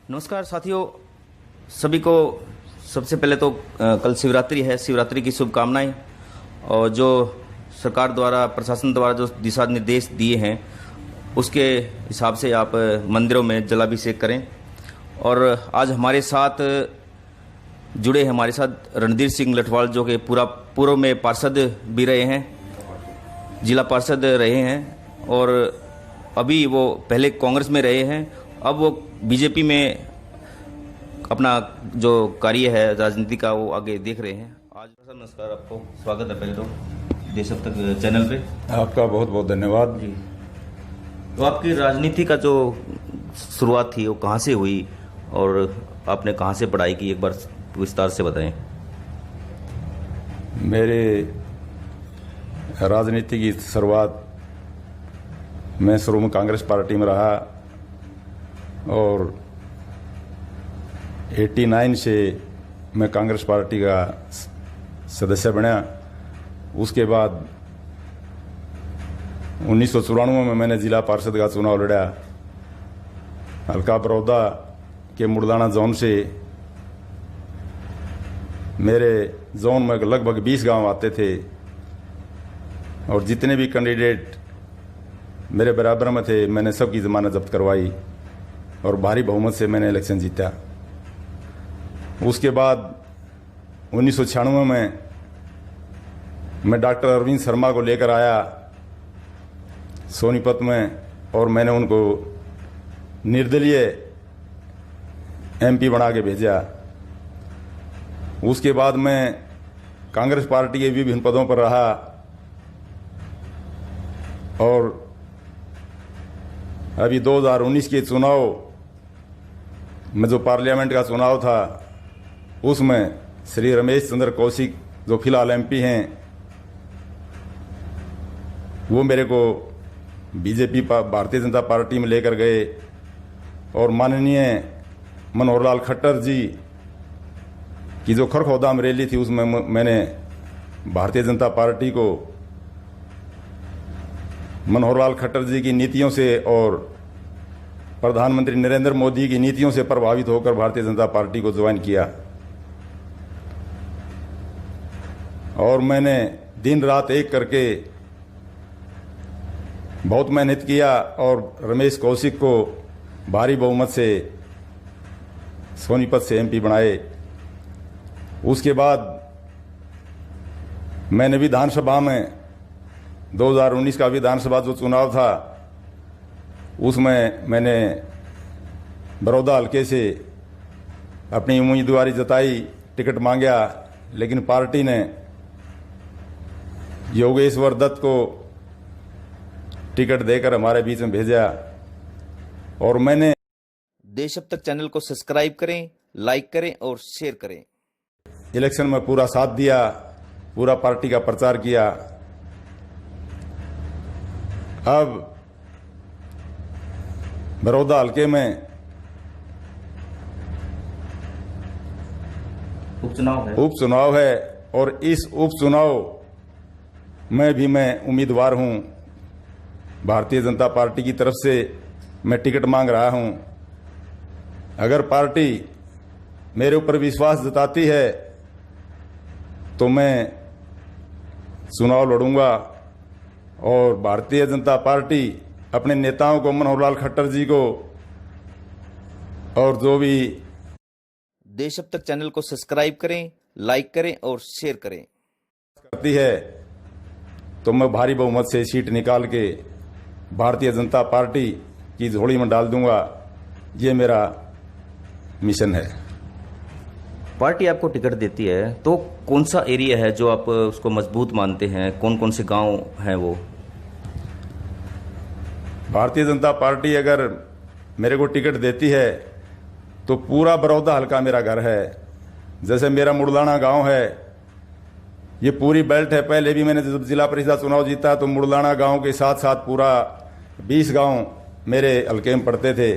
नमस्कार साथियों, सभी को सबसे पहले तो कल शिवरात्रि है, शिवरात्रि की शुभकामनाएं। और जो सरकार द्वारा, प्रशासन द्वारा जो दिशा निर्देश दिए हैं उसके हिसाब से आप मंदिरों में जलाभिषेक करें। और आज हमारे साथ जुड़े हैं, हमारे साथ रणधीर सिंह लठवाल, जो कि पूर्व में पार्षद भी रहे हैं, जिला पार्षद रहे हैं, और अभी वो पहले कांग्रेस में रहे हैं, अब वो बीजेपी में अपना जो कार्य है राजनीति का वो आगे देख रहे हैं। आज सर नमस्कार, आपको स्वागत है पहले तो देश अब तक चैनल पे। आपका बहुत बहुत धन्यवाद जी। तो आपकी राजनीति का जो शुरुआत थी वो कहाँ से हुई और आपने कहाँ से पढ़ाई की, एक बार विस्तार से बताएं। मेरे राजनीति की शुरुआत, मैं शुरू में कांग्रेस पार्टी में रहा और 89 से मैं कांग्रेस पार्टी का सदस्य बना। उसके बाद 1994 में मैंने जिला पार्षद का चुनाव लड़ा। हल्का बड़ौदा के मुड़दाना जोन से। मेरे जोन में लगभग 20 गांव आते थे और जितने भी कैंडिडेट मेरे बराबर में थे मैंने सबकी जमानत जब्त करवाई और भारी बहुमत से मैंने इलेक्शन जीता। उसके बाद 1996 में मैं डॉक्टर अरविंद शर्मा को लेकर आया सोनीपत में और मैंने उनको निर्दलीय एमपी बना के भेजा। उसके बाद मैं कांग्रेस पार्टी के विभिन्न पदों पर रहा और अभी 2019 के चुनाव में जो पार्लियामेंट का चुनाव था उसमें श्री रमेश चंद्र कौशिक जो फिलहाल एमपी हैं वो मेरे को बीजेपी भारतीय जनता पार्टी में लेकर गए और माननीय मनोहर लाल खट्टर जी की जो खरखोदाम रैली थी उसमें मैंने भारतीय जनता पार्टी को मनोहर लाल खट्टर जी की नीतियों से और प्रधानमंत्री नरेंद्र मोदी की नीतियों से प्रभावित होकर भारतीय जनता पार्टी को ज्वाइन किया और मैंने दिन रात एक करके बहुत मेहनत किया और रमेश कौशिक को भारी बहुमत से सोनीपत से एमपी बनाए। उसके बाद मैंने विधानसभा में 2019 का विधानसभा जो चुनाव था उसमें मैंने बड़ौदा हल्के से अपनी उम्मीदवारी जताई, टिकट मांगा, लेकिन पार्टी ने योगेश्वर दत्त को टिकट देकर हमारे बीच में भेजा और मैंने देश अब तक चैनल को सब्सक्राइब करें, लाइक करें और शेयर करें। इलेक्शन में पूरा साथ दिया, पूरा पार्टी का प्रचार किया। अब बड़ौदा हल्के में उपचुनाव है और इस उपचुनाव में भी मैं उम्मीदवार हूं। भारतीय जनता पार्टी की तरफ से मैं टिकट मांग रहा हूं। अगर पार्टी मेरे ऊपर विश्वास जताती है तो मैं चुनाव लड़ूंगा और भारतीय जनता पार्टी अपने नेताओं को, मनोहर लाल खट्टर जी को और जो भी देश अब तक चैनल को सब्सक्राइब करें, लाइक करें और शेयर करें करती है तो मैं भारी बहुमत से सीट निकाल के भारतीय जनता पार्टी की झोली में डाल दूंगा। ये मेरा मिशन है। पार्टी आपको टिकट देती है तो कौन सा एरिया है जो आप उसको मजबूत मानते हैं, कौन कौन से गांव हैं वो? भारतीय जनता पार्टी अगर मेरे को टिकट देती है तो पूरा बड़ौदा हल्का मेरा घर है। जैसे मेरा मुड़लाना गांव है, ये पूरी बेल्ट है। पहले भी मैंने जब जिला परिषद चुनाव जीता तो मुड़लाना गांव के साथ साथ पूरा 20 गांव मेरे हल्के में पड़ते थे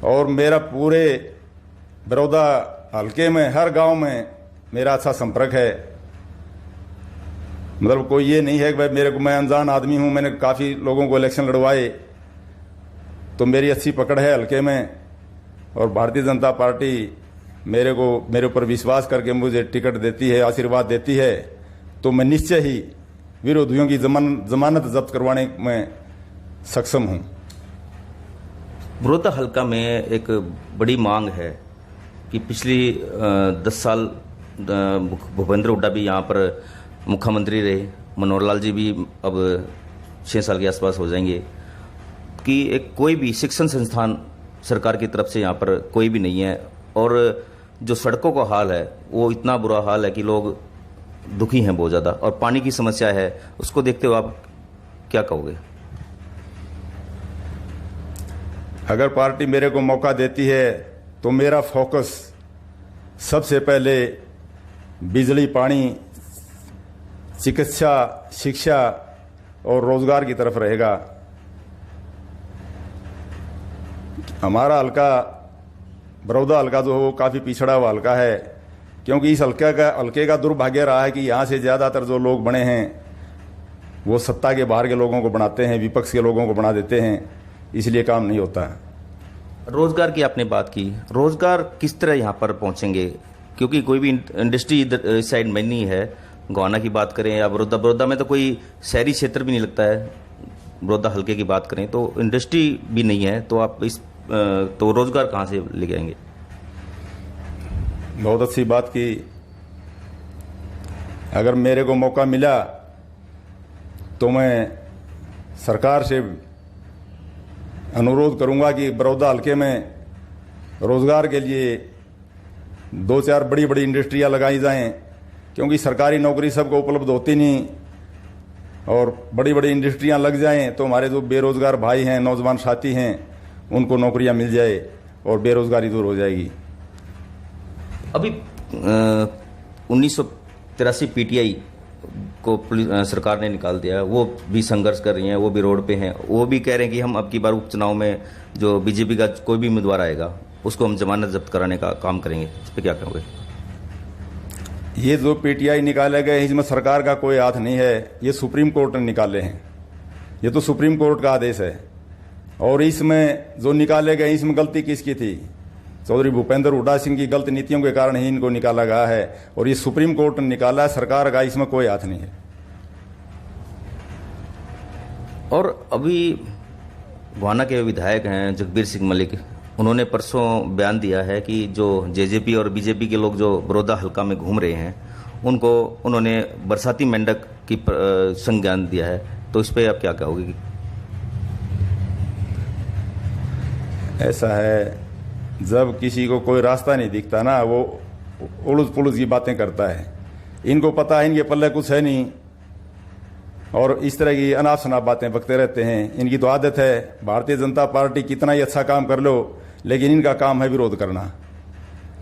और मेरा पूरे बड़ौदा हल्के में हर गांव में मेरा अच्छा संपर्क है। मतलब कोई ये नहीं है कि भाई मेरे को, मैं अनजान आदमी हूं, मैंने काफ़ी लोगों को इलेक्शन लड़वाए तो मेरी अच्छी पकड़ है हल्के में। और भारतीय जनता पार्टी मेरे ऊपर विश्वास करके मुझे टिकट देती है, आशीर्वाद देती है, तो मैं निश्चय ही विरोधियों की जमानत जब्त करवाने में सक्षम हूं। बड़ौदा हल्का में एक बड़ी मांग है कि पिछली 10 साल भूपेंद्र हुड्डा भी यहाँ पर मुख्यमंत्री रहे, मनोहर लाल जी भी अब 6 साल के आसपास हो जाएंगे, कि एक कोई भी शिक्षण संस्थान सरकार की तरफ से यहाँ पर कोई भी नहीं है, और जो सड़कों का हाल है वो इतना बुरा हाल है कि लोग दुखी हैं बहुत ज़्यादा, और पानी की समस्या है। उसको देखते हुए आप क्या कहोगे? अगर पार्टी मेरे को मौका देती है तो मेरा फोकस सबसे पहले बिजली, पानी, चिकित्सा, शिक्षा और रोजगार की तरफ रहेगा। हमारा हल्का बड़ौदा हल्का जो है वो काफ़ी पिछड़ा हुआ हल्का है, क्योंकि इस हल्के का दुर्भाग्य रहा है कि यहाँ से ज़्यादातर जो लोग बने हैं वो सत्ता के बाहर के लोगों को बनाते हैं, विपक्ष के लोगों को बना देते हैं, इसलिए काम नहीं होता। रोजगार की आपने बात की, रोजगार किस तरह यहाँ पर पहुँचेंगे? क्योंकि कोई भी इंडस्ट्री इधर इस साइड में नहीं है। गोहाना की बात करें या बड़ौदा में तो कोई शहरी क्षेत्र भी नहीं लगता है। बड़ौदा हल्के की बात करें तो इंडस्ट्री भी नहीं है, तो आप तो रोजगार कहाँ से ले आएंगे? बहुत अच्छी बात की। अगर मेरे को मौका मिला तो मैं सरकार से अनुरोध करूंगा कि बड़ौदा हल्के में रोजगार के लिए 2-4 बड़ी बड़ी इंडस्ट्रियां लगाई जाएं, क्योंकि सरकारी नौकरी सबको उपलब्ध होती नहीं, और बड़ी बड़ी इंडस्ट्रियां लग जाएं तो हमारे जो बेरोजगार भाई हैं, नौजवान साथी हैं, उनको नौकरियां मिल जाए और बेरोजगारी दूर हो जाएगी। अभी 1983 पीटीआई को सरकार ने निकाल दिया, वो भी संघर्ष कर रही हैं, वो भी रोड पे हैं, वो भी कह रहे हैं कि हम अब की बार उपचुनाव में जो बीजेपी का कोई भी उम्मीदवार आएगा उसको हम जमानत जब्त कराने का काम करेंगे। इस पर क्या कहोगे? ये जो पीटीआई निकाले गए इसमें सरकार का कोई हाथ नहीं है, ये सुप्रीम कोर्ट ने निकाले हैं। ये तो सुप्रीम कोर्ट का आदेश है, और इसमें जो निकाले गए इसमें गलती किसकी थी? चौधरी भूपेंद्र हुड्डा सिंह की गलत नीतियों के कारण ही इनको निकाला गया है, और ये सुप्रीम कोर्ट ने निकाला है, सरकार का इसमें कोई हाथ नहीं है। और अभी गोहाना के विधायक हैं जगबीर सिंह मलिक, उन्होंने परसों बयान दिया है कि जो जेजेपी और बीजेपी के लोग जो बड़ौदा हल्का में घूम रहे हैं उनको उन्होंने बरसाती मेंढक की संज्ञान दिया है, तो इस पर आप क्या कहोगे? ऐसा है, जब किसी को कोई रास्ता नहीं दिखता ना, वो उलझ पुलझ की बातें करता है। इनको पता है इनके पल्ले कुछ है नहीं, और इस तरह की अनाप शनाप बातें बकते रहते हैं। इनकी तो आदत है, भारतीय जनता पार्टी कितना ही अच्छा काम कर लो, लेकिन इनका काम है विरोध करना।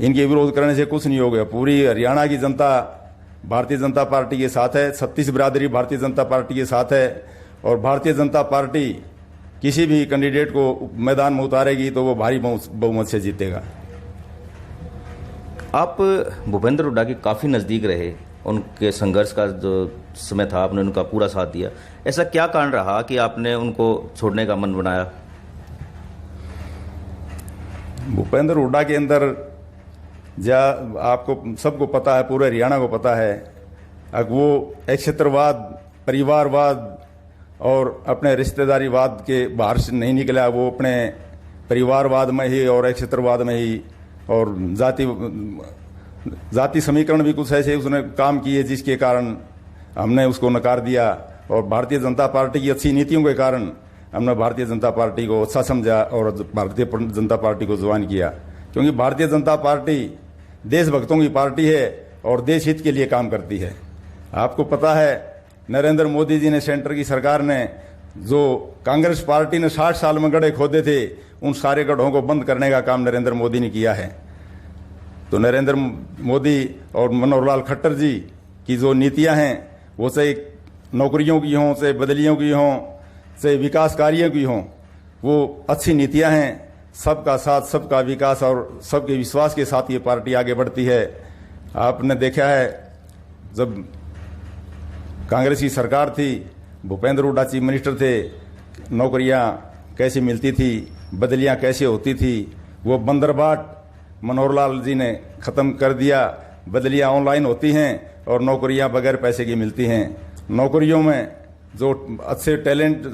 इनके विरोध करने से कुछ नहीं होगा। पूरी हरियाणा की जनता भारतीय जनता पार्टी के साथ है, 36 बिरादरी भारतीय जनता पार्टी के साथ है, और भारतीय जनता पार्टी किसी भी कैंडिडेट को मैदान में उतारेगी तो वो भारी बहुमत से जीतेगा। आप भूपेंद्र हुड्डा के काफ़ी नज़दीक रहे, उनके संघर्ष का जो समय था आपने उनका पूरा साथ दिया। ऐसा क्या कारण रहा कि आपने उनको छोड़ने का मन बनाया? भूपेंद्र हुड्डा के अंदर आपको सबको पता है, पूरे हरियाणा को पता है, अब वो एक क्षेत्रवाद, परिवारवाद और अपने रिश्तेदारीवाद के बाहर से नहीं निकला। वो अपने परिवारवाद में ही और एक क्षेत्रवाद में ही, और जाति समीकरण भी कुछ ऐसे उसने काम किए जिसके कारण हमने उसको नकार दिया, और भारतीय जनता पार्टी की अच्छी नीतियों के कारण हमने भारतीय जनता पार्टी को अच्छा समझा और भारतीय जनता पार्टी को ज्वाइन किया। क्योंकि भारतीय जनता पार्टी देशभक्तों की पार्टी है और देश हित के लिए काम करती है। आपको पता है, नरेंद्र मोदी जी ने, सेंटर की सरकार ने, जो कांग्रेस पार्टी ने 60 साल में गड्ढे खोदे थे, उन सारे गड्ढों को बंद करने का काम नरेंद्र मोदी ने किया है। तो नरेंद्र मोदी और मनोहर लाल खट्टर जी की जो नीतियां हैं, वो चाहे नौकरियों की हों, चाहे बदलियों की हों, चाहे विकास कार्यों की हों, वो अच्छी नीतियां हैं। सबका साथ, सबका विकास और सबके विश्वास के साथ ये पार्टी आगे बढ़ती है। आपने देखा है, जब कांग्रेस की सरकार थी, भूपेंद्र हुड्डा चीफ मिनिस्टर थे, नौकरियां कैसी मिलती थी, बदलियां कैसे होती थी, वो बंदरबाट मनोहर लाल जी ने ख़त्म कर दिया। बदलियाँ ऑनलाइन होती हैं और नौकरियां बगैर पैसे की मिलती हैं। नौकरियों में जो अच्छे टैलेंट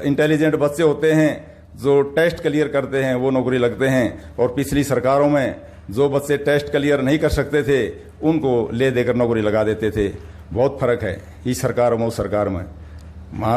इंटेलिजेंट बच्चे होते हैं, जो टेस्ट क्लियर करते हैं, वो नौकरी लगते हैं। और पिछली सरकारों में जो बच्चे टेस्ट क्लियर नहीं कर सकते थे, उनको ले देकर नौकरी लगा देते थे। बहुत फर्क है इस सरकार में उस सरकार में।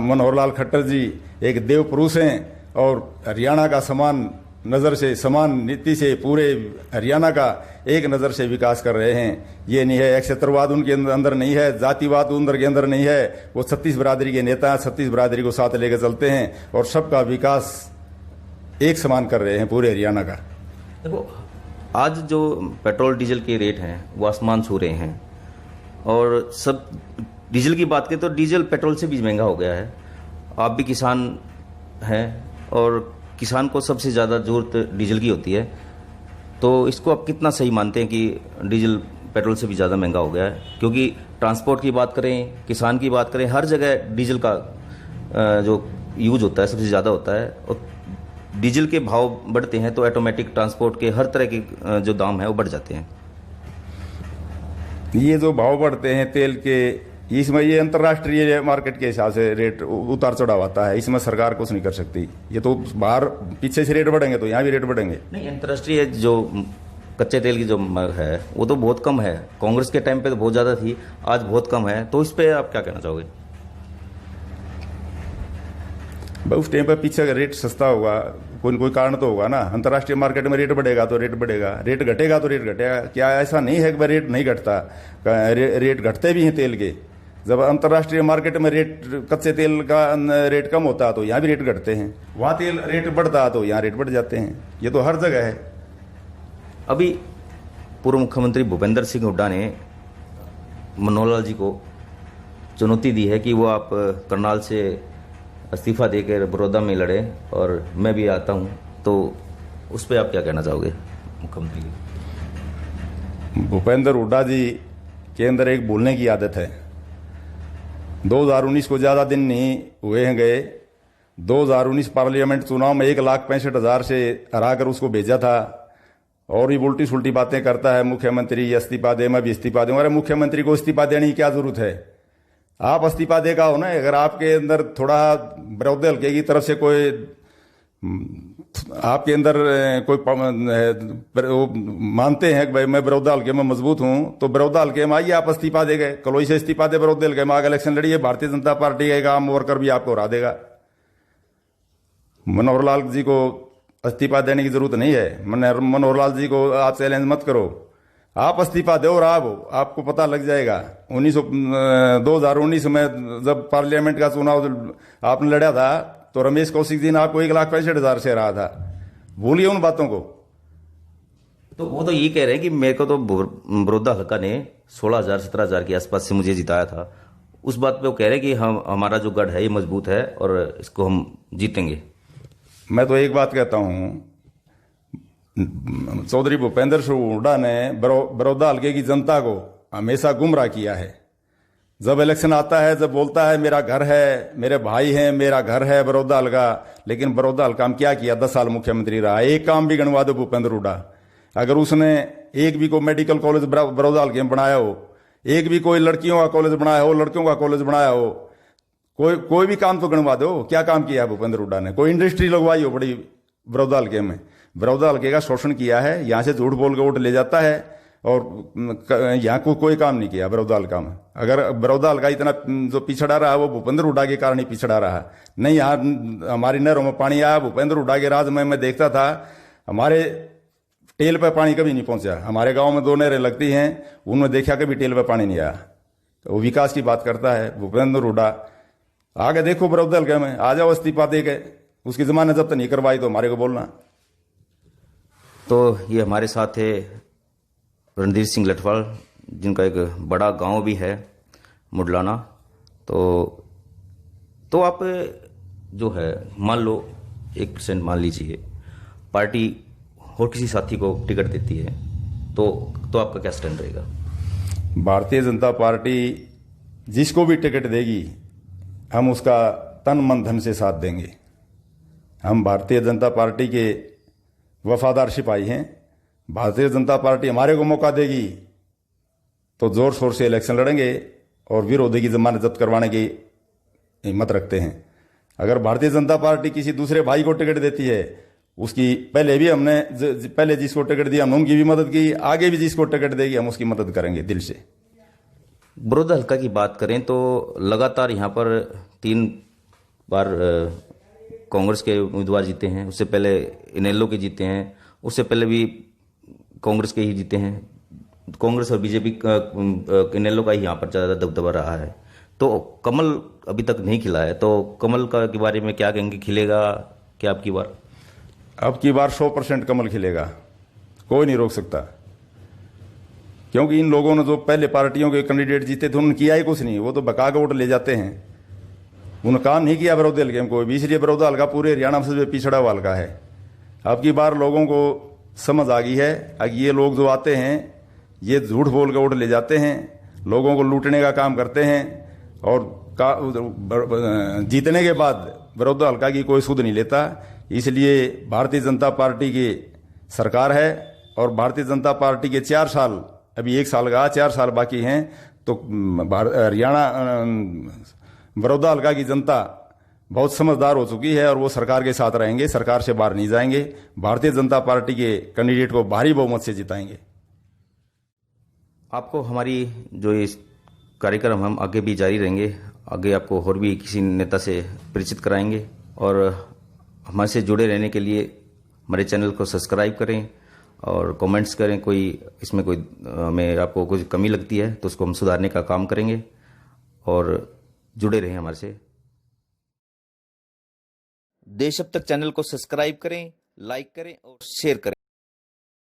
मनोहर लाल खट्टर जी एक देव पुरुष हैं और हरियाणा का समान नज़र से, समान नीति से पूरे हरियाणा का एक नज़र से विकास कर रहे हैं। ये नहीं है, एक क्षेत्रवाद उनके अंदर नहीं है, जातिवाद उनके अंदर नहीं है। वो 36 बिरादरी के नेता, 36 बिरादरी को साथ लेकर चलते हैं और सबका विकास एक समान कर रहे हैं पूरे हरियाणा का। देखो, आज जो पेट्रोल डीजल के रेट हैं वो आसमान छू रहे हैं और सब डीजल की बात करें तो डीजल पेट्रोल से भी महंगा हो गया है। आप भी किसान हैं और किसान को सबसे ज़्यादा ज़रूरत डीजल की होती है, तो इसको आप कितना सही मानते हैं कि डीजल पेट्रोल से भी ज़्यादा महंगा हो गया है? क्योंकि ट्रांसपोर्ट की बात करें, किसान की बात करें, हर जगह डीजल का जो यूज होता है सबसे ज़्यादा होता है और डीजल के भाव बढ़ते हैं तो ऑटोमेटिक ट्रांसपोर्ट के हर तरह के जो दाम है वो बढ़ जाते हैं। ये जो भाव बढ़ते हैं तेल के, इसमें ये अंतर्राष्ट्रीय मार्केट के हिसाब से रेट उतार चढ़ाव आता है, इसमें सरकार कुछ नहीं कर सकती। ये तो बाहर पीछे से रेट बढ़ेंगे तो यहाँ भी रेट बढ़ेंगे। नहीं, अंतर्राष्ट्रीय जो कच्चे तेल की जो है वो तो बहुत कम है। कांग्रेस के टाइम पे तो बहुत ज़्यादा थी, आज बहुत कम है, तो इस पर आप क्या कहना चाहोगे? उस टाइम पर पीछे अगर रेट सस्ता होगा, कोई कारण तो होगा ना। अंतर्राष्ट्रीय मार्केट में रेट बढ़ेगा तो रेट बढ़ेगा, रेट घटेगा तो रेट घटेगा। क्या ऐसा नहीं है कि भाई रेट नहीं घटता, रेट घटते भी हैं तेल के। जब अंतर्राष्ट्रीय मार्केट में रेट, कच्चे तेल का रेट कम होता है तो यहाँ भी रेट घटते हैं, वहाँ तेल रेट बढ़ता है तो यहाँ रेट बढ़ जाते हैं। ये तो हर जगह है। अभी पूर्व मुख्यमंत्री भूपेंद्र सिंह हुड्डा ने मनोहर लाल जी को चुनौती दी है कि वो आप करनाल से इस्तीफा देकर बड़ौदा में लड़े और मैं भी आता हूं, तो उस पर आप क्या कहना चाहोगे मुख्यमंत्री की? भूपेंद्र हुड्डा जी के अंदर एक बोलने की आदत है। 2019 को ज़्यादा दिन नहीं हुए हैं गए, 2019 पार्लियामेंट चुनाव में 1,65,000 से हरा कर उसको भेजा था और ये उल्टी सुल्टी बातें करता है। मुख्यमंत्री इस्तीफा दे, मैं भी इस्तीफा दूं। अरे मुख्यमंत्री को इस्तीफा देने की क्या जरूरत है? आप इस्तीफा देगा हो ना। अगर आपके अंदर थोड़ा विरोधी हल्के की तरफ से कोई, आपके अंदर कोई वो मानते हैं कि भाई मैं विरोधी हल्के में मजबूत हूं, तो विरोधी हल्के में आइए, आप इस्तीफा दे गए, कलोई से इस्तीफा दे, विरोधी हल्के में आगे इलेक्शन लड़िए, भारतीय जनता पार्टी का आम वर्कर भी आपको हरा देगा। मनोहर लाल जी को इस्तीफा देने की जरूरत नहीं है। मनोहर लाल जी को आप चैलेंज मत करो, आप इस्तीफा दो और आपको पता लग जाएगा। 2019 में जब पार्लियामेंट का चुनाव आपने लड़ा था तो रमेश कौशिक जी ने आपको 1,65,000 से हरा था। भूलिए उन बातों को। तो वो तो ये कह रहे हैं कि मेरे को तो बड़ौदा हल्का ने 16,000-17,000 के आसपास से मुझे जिताया था। उस बात पे वो कह रहे हैं कि हमारा जो गढ़ है ये मजबूत है और इसको हम जीतेंगे। मैं तो एक बात कहता हूं, चौधरी भूपेंद्र सिंह हुड्डा ने बड़ौदा हल्के की जनता को हमेशा गुमराह किया है। जब इलेक्शन आता है, जब बोलता है मेरा घर है, मेरे भाई हैं, मेरा घर है बड़ौदा हल्का, लेकिन बड़ौदा हल्का में क्या किया? 10 साल मुख्यमंत्री रहा, एक काम भी गणवा दो भूपेंद्र हुड्डा। अगर उसने एक भी कोई मेडिकल कॉलेज बड़ौदा हल्के में बनाया हो, एक भी कोई लड़कियों का कॉलेज बनाया हो, लड़कियों का कॉलेज बनाया हो, कोई भी काम तो गणवा दो। क्या काम किया है भूपेंद्र हुड्डा ने? कोई इंडस्ट्री लगवाई हो बड़ी बड़ौदा हल्के में? बड़ौदा हल्के का शोषण किया है, यहां से झूठ बोल के वोट ले जाता है और यहाँ को कोई काम नहीं किया बड़ौदा हल्का में। अगर बड़ौदा हल्का इतना जो पिछड़ा रहा वो भूपेंद्र हुड्डा के कारण ही पिछड़ा रहा। नहीं, यहाँ हमारी नहरों में पानी आया भूपेंद्र हुड्डा के राज में। मैं देखता था हमारे टेल पे पानी कभी नहीं पहुंचा। हमारे गांव में 2 नहरें लगती हैं, उनमें देखा कभी टेल पे पानी नहीं आया। तो वो विकास की बात करता है भूपेंद्र हुड्डा। आगे देखो बड़ौदा हल्के में आ जाओ, इस्तीफा दे के उसकी जमानत जब्त नहीं करवाई तो हमारे को बोलना। तो ये हमारे साथ है रणधीर सिंह लठवाल, जिनका एक बड़ा गांव भी है मुडलाना। तो आप जो है मान लो 1% मान लीजिए पार्टी और किसी साथी को टिकट देती है तो आपका क्या स्टैंड रहेगा? भारतीय जनता पार्टी जिसको भी टिकट देगी हम उसका तन मन धन से साथ देंगे। हम भारतीय जनता पार्टी के वफादार सिपाही हैं। भारतीय जनता पार्टी हमारे को मौका देगी तो जोर शोर से इलेक्शन लड़ेंगे और विरोधी की जमानत जब्त करवाने की हिम्मत रखते हैं। अगर भारतीय जनता पार्टी किसी दूसरे भाई को टिकट देती है, उसकी पहले भी हमने पहले जिसको टिकट दिया हमने उनकी भी मदद की, आगे भी जिसको टिकट देगी हम उसकी मदद करेंगे दिल से। बड़ौदा हल्का की बात करें तो लगातार यहाँ पर 3 बार कांग्रेस के उम्मीदवार जीते हैं। उससे पहले इनेलो के जीते हैं, उससे पहले भी कांग्रेस के ही जीते हैं। कांग्रेस और बीजेपी इनेलो का ही यहाँ पर ज़्यादा दबदबा रहा है। तो कमल अभी तक नहीं खिला है, तो कमल का के बारे में क्या कहेंगे, खिलेगा क्या आपकी बार? अब की बार 100% कमल खिलेगा, कोई नहीं रोक सकता। क्योंकि इन लोगों ने जो पहले पार्टियों के कैंडिडेट जीते थे उन्होंने किया ही कुछ नहीं, वो तो बका के वोट ले जाते हैं। उन्होंने काम नहीं किया बड़ौदा हल्के में कोई भी, इसलिए बड़ौदा हल्का पूरे हरियाणा से पिछड़ा हुआ हल्का है। अब की बार लोगों को समझ आ गई है कि ये लोग जो आते हैं ये झूठ बोल के वोट ले जाते हैं, लोगों को लूटने का काम करते हैं और जीतने के बाद बड़ौदा हल्का की कोई सुध नहीं लेता। इसलिए भारतीय जनता पार्टी की सरकार है और भारतीय जनता पार्टी के 4 साल, अभी 1 साल का 4 साल बाकी हैं, तो हरियाणा बड़ौदा हल्का की जनता बहुत समझदार हो चुकी है और वो सरकार के साथ रहेंगे, सरकार से बाहर नहीं जाएंगे। भारतीय जनता पार्टी के कैंडिडेट को भारी बहुमत से जिताएंगे। आपको हमारी जो इस कार्यक्रम हम आगे भी जारी रहेंगे, आगे आपको और भी किसी नेता से परिचित कराएंगे। और हमारे से जुड़े रहने के लिए हमारे चैनल को सब्सक्राइब करें और कमेंट्स करें। कोई इसमें कोई हमें आपको कोई कमी लगती है तो उसको हम सुधारने का काम करेंगे। और जुड़े रहें हमारे से। देश अब तक चैनल को सब्सक्राइब करें, लाइक करें और शेयर करें।